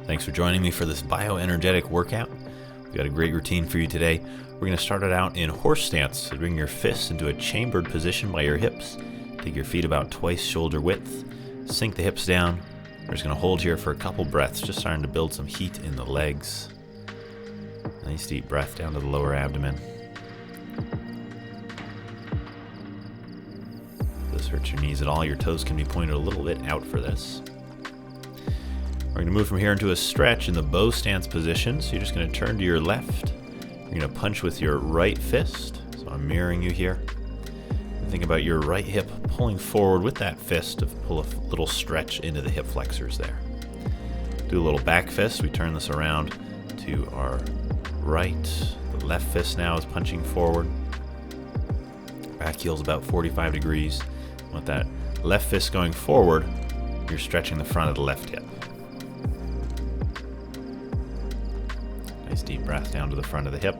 Thanks for joining me for this bioenergetic workout. We've got a great routine for you today. We're going to start it out in horse stance. So bring your fists into a chambered position by your hips. Take your feet about twice shoulder width. Sink the hips down. We're just going to hold here for a couple breaths, just starting to build some heat in the legs. Nice deep breath down to the lower abdomen. If this hurts your knees at all, your toes can be pointed a little bit out for this. We're going to move from here into a stretch in the bow stance position. So you're just going to turn to your left. You're going to punch with your right fist. So I'm mirroring you here. And think about your right hip pulling forward with that fist to pull a little stretch into the hip flexors there. Do a little back fist. We turn this around to our right. The left fist now is punching forward. Back heel's about 45 degrees. With that left fist going forward, you're stretching the front of the left hip. Nice deep breath down to the front of the hip.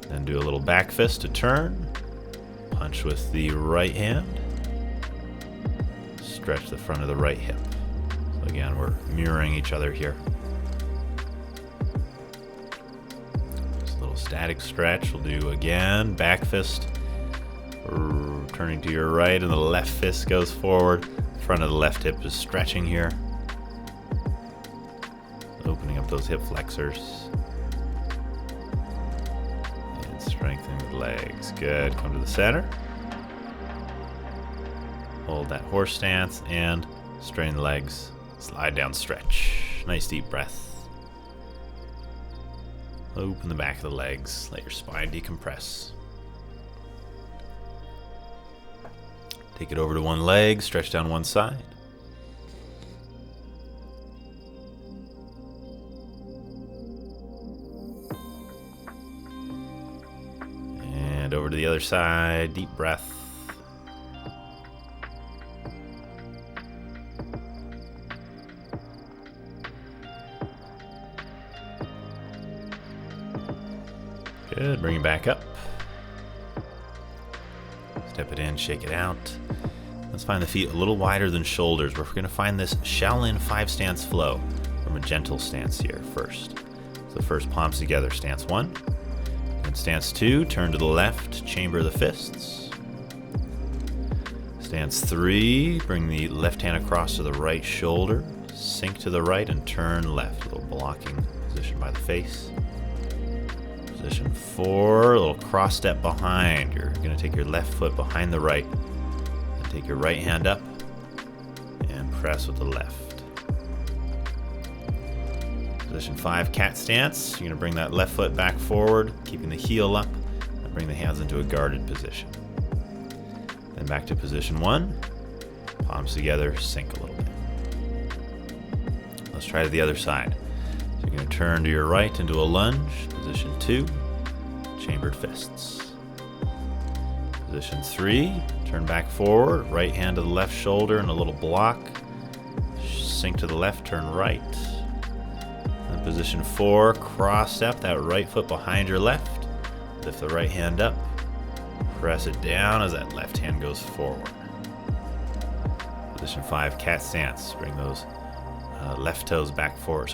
Then do a little back fist to turn. Punch with the right hand. Stretch the front of the right hip. So again, we're mirroring each other here. Just a little static stretch. We'll do again. Back fist. Turning to your right, and the left fist goes forward. Front of the left hip is stretching here. Opening up those hip flexors. Strengthening the legs. Good. Come to the center. Hold that horse stance and straighten the legs. Slide down, stretch. Nice deep breath. Open the back of the legs. Let your spine decompress. Take it over to one leg. Stretch down one side. Over to the other side, deep breath. Good, bring it back up. Step it in, shake it out. Let's find the feet a little wider than shoulders. We're going to find this Shaolin 5 stance flow from a gentle stance here first. So first, palms together, stance 1. In stance 2, turn to the left, chamber the fists. Stance 3, bring the left hand across to the right shoulder, sink to the right and turn left. A little blocking position by the face. Position 4, a little cross step behind. You're going to take your left foot behind the right and take your right hand up and press with the left. Position 5, cat stance. You're going to bring that left foot back forward, keeping the heel up, and bring the hands into a guarded position. Then back to position 1. Palms together, sink a little bit. Let's try to the other side. So you're going to turn to your right into a lunge. Position 2, chambered fists. Position 3, turn back forward, right hand to the left shoulder and a little block. Sink to the left, turn right. Position 4, cross step, that right foot behind your left. Lift the right hand up. Press it down as that left hand goes forward. Position 5, cat stance. Bring those right toes back forward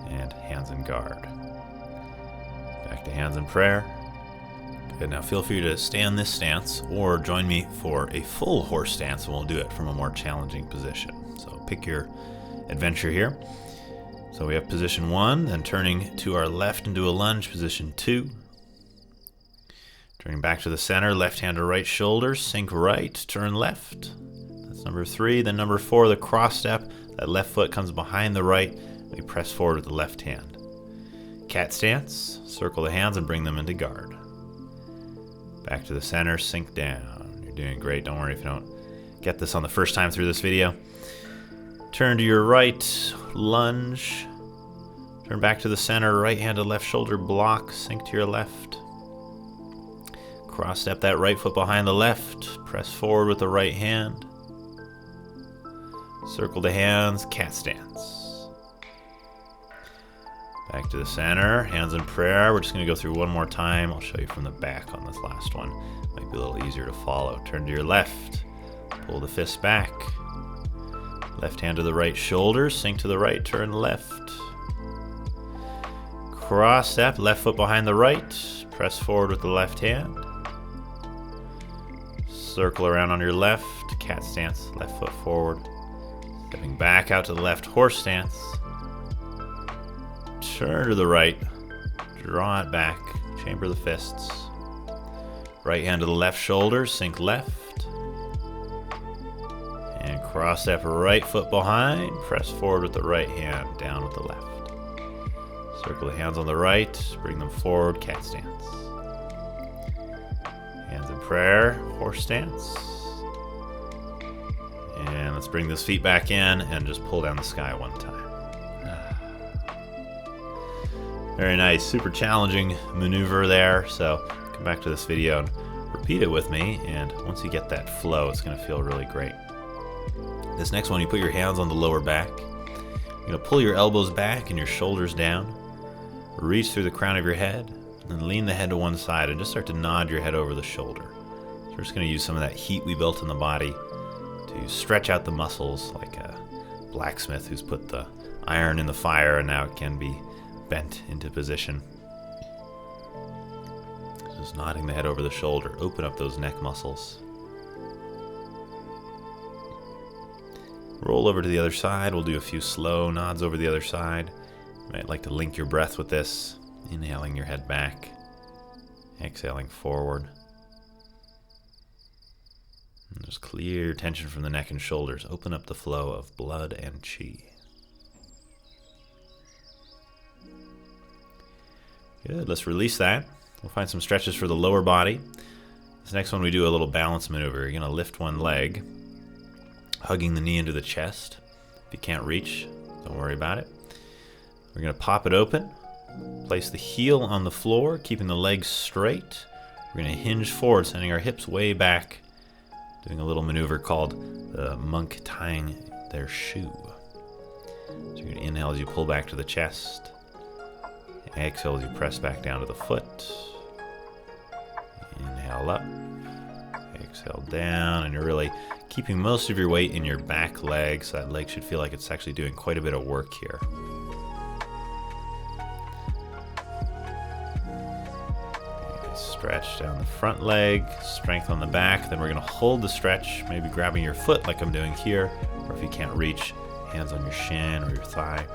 and hands in guard. Back to hands in prayer. Good, now feel free to stay on this stance or join me for a full horse stance and we'll do it from a more challenging position. So pick your adventure here. So we have position 1, then turning to our left into a lunge, position 2. Turning back to the center, left hand to right shoulder, sink right, turn left. That's number 3. Then number 4, the cross step. That left foot comes behind the right. We press forward with the left hand. Cat stance, circle the hands and bring them into guard. Back to the center, sink down. You're doing great. Don't worry if you don't get this on the first time through this video. Turn to your right, lunge. Turn back to the center, right hand to left shoulder block, sink to your left. Cross step that right foot behind the left, press forward with the right hand. Circle the hands, cat stance. Back to the center, hands in prayer. We're just going to go through one more time. I'll show you from the back on this last one. Might be a little easier to follow. Turn to your left, pull the fist back. Left hand to the right shoulder, sink to the right, turn left. Cross step, left foot behind the right, press forward with the left hand. Circle around on your left, cat stance, left foot forward. Stepping back out to the left, horse stance. Turn to the right, draw it back, chamber the fists. Right hand to the left shoulder, sink left. And cross step right foot behind, press forward with the right hand, down with the left. Circle the hands on the right, bring them forward, cat stance. Hands in prayer, horse stance. And let's bring those feet back in and just pull down the sky one time. Very nice, super challenging maneuver there. So come back to this video and repeat it with me. And once you get that flow, it's gonna feel really great. This next one, you put your hands on the lower back. You're gonna pull your elbows back and your shoulders down. Reach through the crown of your head, and then lean the head to one side and just start to nod your head over the shoulder. So we're just going to use some of that heat we built in the body to stretch out the muscles, like a blacksmith who's put the iron in the fire and now it can be bent into position. Just nodding the head over the shoulder. Open up those neck muscles. Roll over to the other side. We'll do a few slow nods over the other side. You might like to link your breath with this. Inhaling your head back. Exhaling forward. And just clear tension from the neck and shoulders. Open up the flow of blood and chi. Good, let's release that. We'll find some stretches for the lower body. This next one we do a little balance maneuver. You're going to lift one leg, hugging the knee into the chest. If you can't reach, don't worry about it. We're going to pop it open, place the heel on the floor, keeping the legs straight. We're going to hinge forward, sending our hips way back, doing a little maneuver called the monk tying their shoe. So you're going to inhale as you pull back to the chest. Exhale as you press back down to the foot. Inhale up. Exhale down, and you're really keeping most of your weight in your back leg, so that leg should feel like it's actually doing quite a bit of work here. Stretch down the front leg, strength on the back. Then we're going to hold the stretch, maybe grabbing your foot like I'm doing here, or if you can't reach, hands on your shin or your thigh.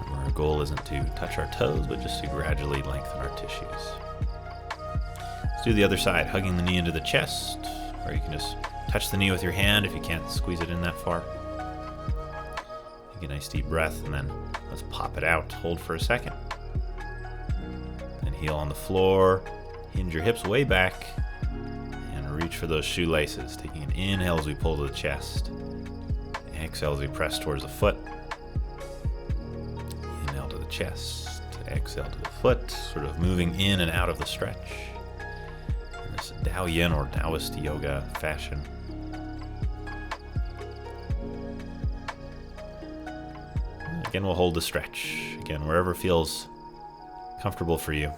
Remember, our goal isn't to touch our toes, but just to gradually lengthen our tissues. Let's do the other side, hugging the knee into the chest, or you can just touch the knee with your hand if you can't squeeze it in that far. Take a nice deep breath, and then let's pop it out. Hold for a second. Heel on the floor, hinge your hips way back, and reach for those shoelaces. Taking an inhale as we pull to the chest. Exhale as we press towards the foot. Inhale to the chest. Exhale to the foot, sort of moving in and out of the stretch. In this Tao Yin or Taoist yoga fashion. Again, we'll hold the stretch. Again, wherever feels comfortable for you.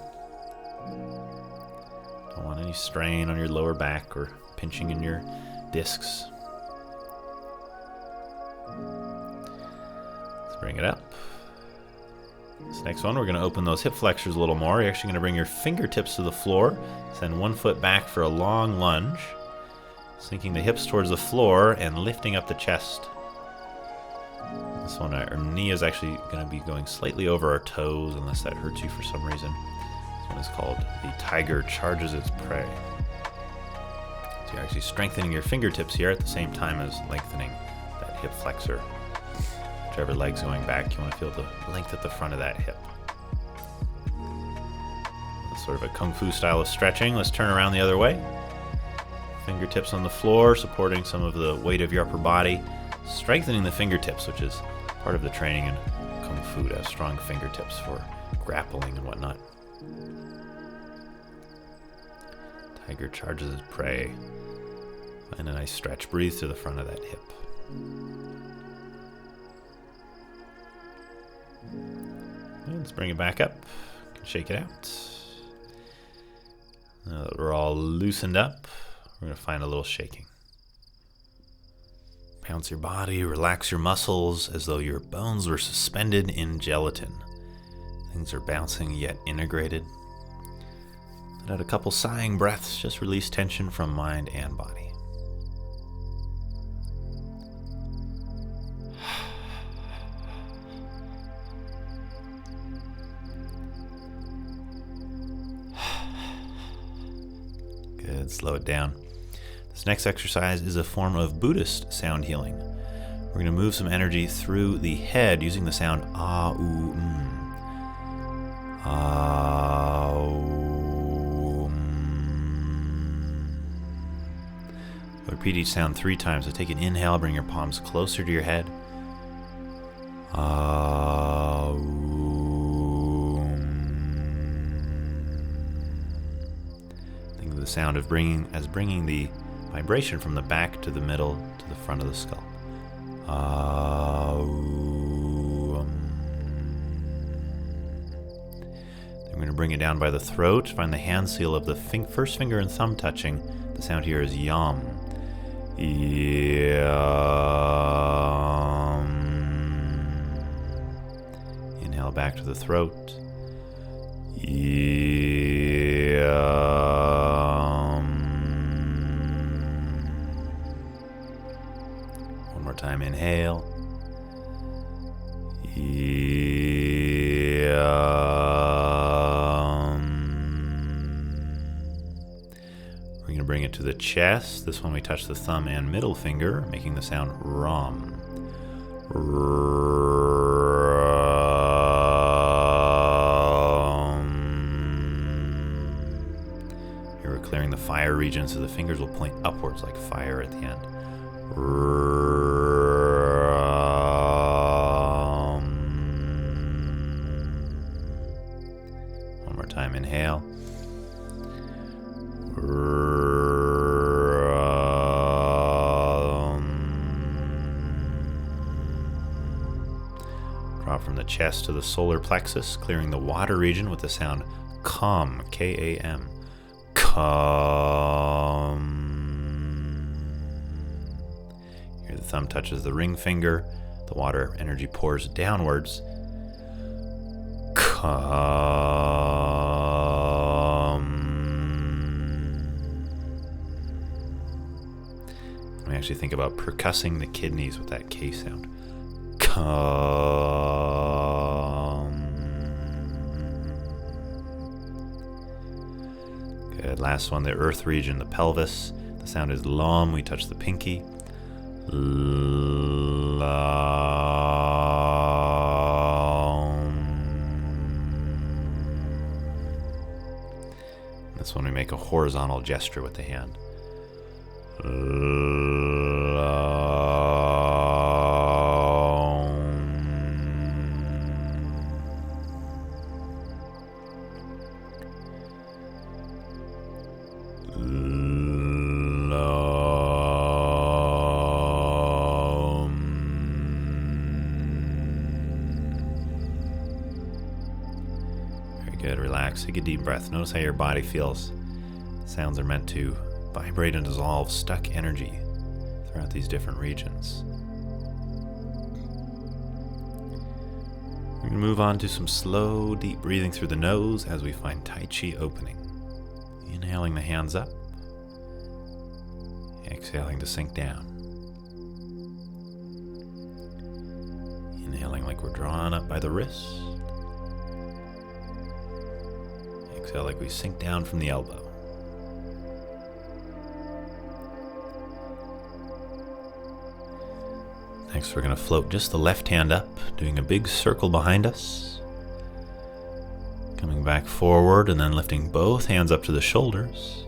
Don't want any strain on your lower back or pinching in your discs. Let's bring it up. This next one, we're going to open those hip flexors a little more. You're actually going to bring your fingertips to the floor. Send one foot back for a long lunge. Sinking the hips towards the floor and lifting up the chest. This one, our knee is actually going to be going slightly over our toes, unless that hurts you for some reason. This one is called the tiger charges its prey. So you're actually strengthening your fingertips here at the same time as lengthening that hip flexor. Whichever leg's going back, you want to feel the length at the front of that hip. That's sort of a kung fu style of stretching. Let's turn around the other way. Fingertips on the floor, supporting some of the weight of your upper body. Strengthening the fingertips, which is part of the training in Kung Fu, to have strong fingertips for grappling and whatnot. Tiger charges its prey. Find a nice stretch. Breathe to the front of that hip. And let's bring it back up. Shake it out. Now that we're all loosened up, we're going to find a little shaking. Bounce your body, relax your muscles as though your bones were suspended in gelatin. Things are bouncing yet integrated. Let out a couple sighing breaths, just release tension from mind and body. Good, slow it down. This next exercise is a form of Buddhist sound healing. We're going to move some energy through the head using the sound ah, oo, Ah, oo, Repeat each sound 3 times. So take an inhale, bring your palms closer to your head. Ah, oo, Think of the sound of bringing the vibration from the back to the middle to the front of the skull. Then we're going to bring it down by the throat. Find the hand seal of the first finger and thumb touching. The sound here is yum. Yum. Inhale back to the throat. Time inhale. We're going to bring it to the chest. This one we touch the thumb and middle finger, making the sound rum. Here we're clearing the fire region, so the fingers will point upwards like fire at the end. One more time, inhale. Drop from the chest to the solar plexus, clearing the water region with the sound Kam, K-A-M. Kam. Here the thumb touches the ring finger. The water energy pours downwards. We actually think about percussing the kidneys with that K sound. Good. Last one, the earth region, the pelvis. The sound is Lam. We touch the pinky. This one we make a horizontal gesture with the hand. Good, relax, take a deep breath. Notice how your body feels. Sounds are meant to vibrate and dissolve stuck energy throughout these different regions. We're going to move on to some slow, deep breathing through the nose as we find Tai Chi opening. Inhaling the hands up. Exhaling to sink down. Inhaling like we're drawn up by the wrists. Exhale like we sink down from the elbow. Next, we're going to float just the left hand up, doing a big circle behind us. Coming back forward and then lifting both hands up to the shoulders.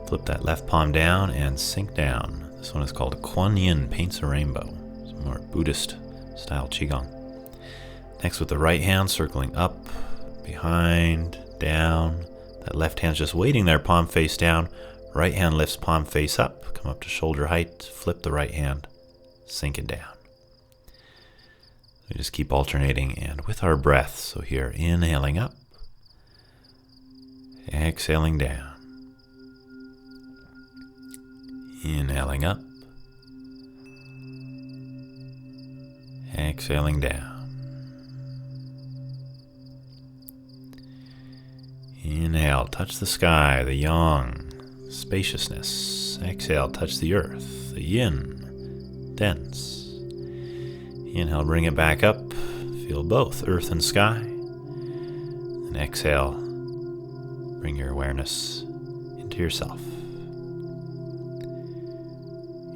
Flip that left palm down and sink down. This one is called Kuan Yin, paints a rainbow. It's more Buddhist style Qigong. Next, with the right hand circling up, behind, down. That left hand's just waiting there, palm face down. Right hand lifts palm face up, come up to shoulder height, flip the right hand, sink it down. We just keep alternating and with our breath. So here, inhaling up, exhaling down. Inhaling up, Exhaling down. Inhale, touch the sky, the yang, spaciousness. Exhale, touch the earth, the yin, dense. Inhale, bring it back up. Feel both earth and sky. And exhale, bring your awareness into yourself.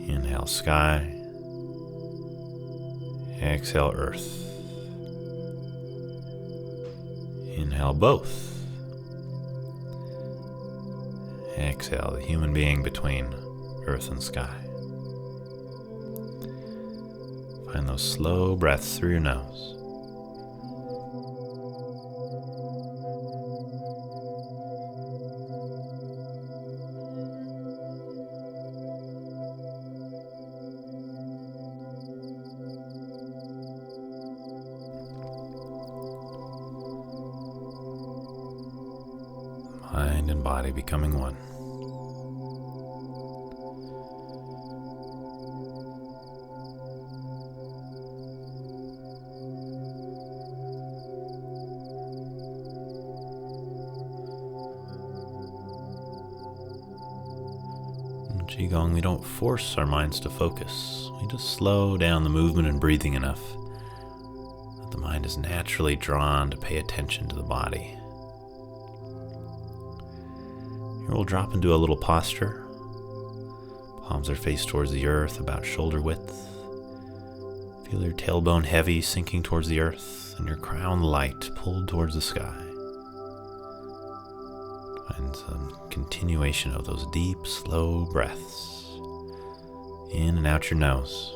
Inhale, sky. Exhale, earth. Inhale, both. Exhale, the human being between earth and sky. Find those slow breaths through your nose. Mind and body becoming one. In Qigong, we don't force our minds to focus. We just slow down the movement and breathing enough that the mind is naturally drawn to pay attention to the body. Here we'll drop into a little posture. Palms are faced towards the earth, about shoulder width. Feel your tailbone heavy, sinking towards the earth, and your crown light, pulled towards the sky. Find some continuation of those deep, slow breaths. In and out your nose.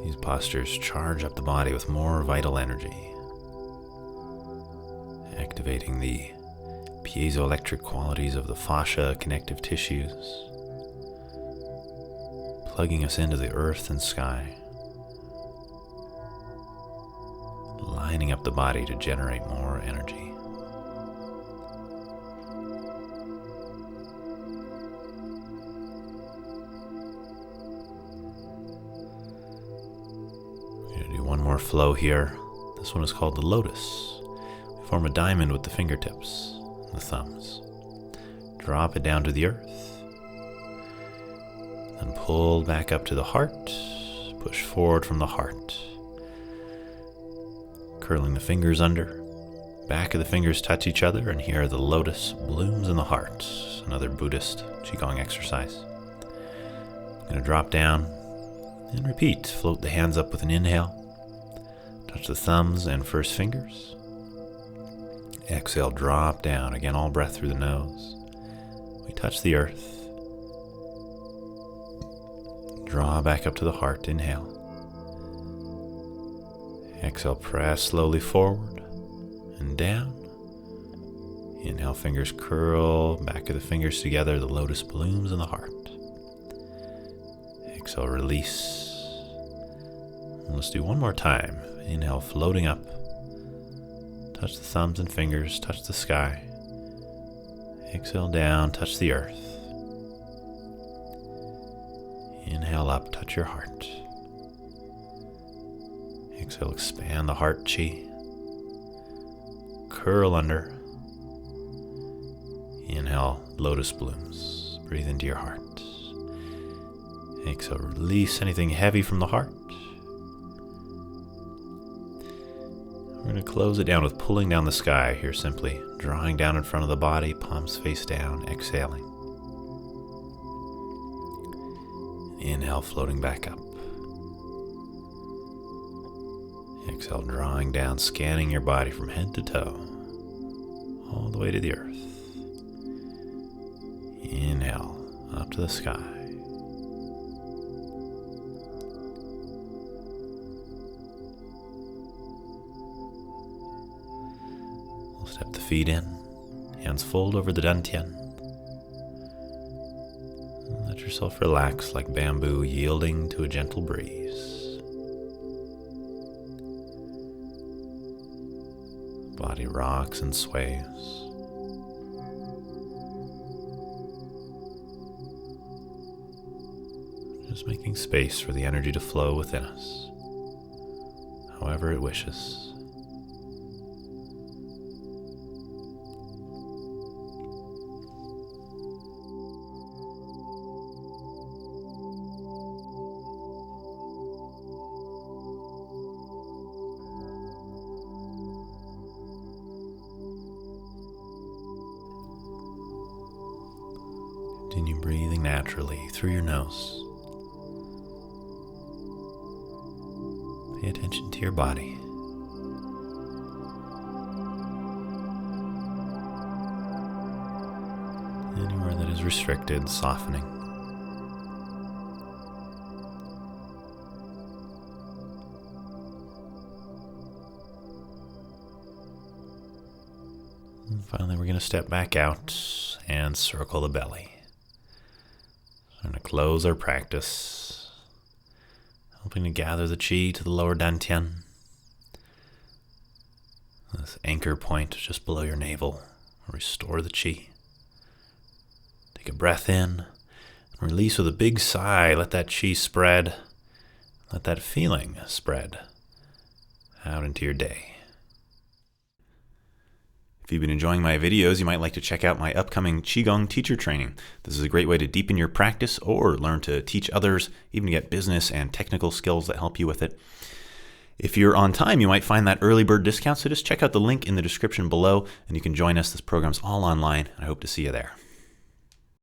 These postures charge up the body with more vital energy, activating the piezoelectric qualities of the fascia connective tissues, plugging us into the earth and sky, lining up the body to generate more energy. We're going to do one more flow here. This one is called the Lotus. Form a diamond with the fingertips and the thumbs. Drop it down to the earth. Then pull back up to the heart. Push forward from the heart. Curling the fingers under. Back of the fingers touch each other, and here the lotus blooms in the heart. Another Buddhist Qigong exercise. I'm going to drop down and repeat. Float the hands up with an inhale. Touch the thumbs and first fingers. Exhale, drop down. Again, all breath through the nose. We touch the earth. Draw back up to the heart. Inhale. Exhale, press slowly forward and down. Inhale, fingers curl, back of the fingers together. The lotus blooms in the heart. Exhale, release. And let's do one more time. Inhale, floating up. Touch the thumbs and fingers, touch the sky. Exhale down, touch the earth. Inhale up, touch your heart. Exhale, expand the heart chi. Curl under. Inhale, lotus blooms. Breathe into your heart. Exhale, release anything heavy from the heart. We're going to close it down with pulling down the sky here simply. Drawing down in front of the body, palms face down, exhaling. Inhale, floating back up. Exhale, drawing down, scanning your body from head to toe, all the way to the earth. Inhale, up to the sky. We'll step the feet in, hands fold over the dantian. Let yourself relax like bamboo yielding to a gentle breeze. Body rocks and sways. Just making space for the energy to flow within us, however it wishes. Continue breathing naturally through your nose. Pay attention to your body. Anywhere that is restricted, softening. And finally, we're going to step back out and circle the belly. We're going to close our practice, hoping to gather the chi to the lower dantian, this anchor point just below your navel. Restore the chi. Take a breath in, and release with a big sigh. Let that chi spread. Let that feeling spread out into your day. If you've been enjoying my videos, you might like to check out my upcoming Qigong teacher training. This is a great way to deepen your practice or learn to teach others, even get business and technical skills that help you with it. If you're on time, you might find that early bird discount, so just check out the link in the description below and you can join us. This program's all online. I hope to see you there.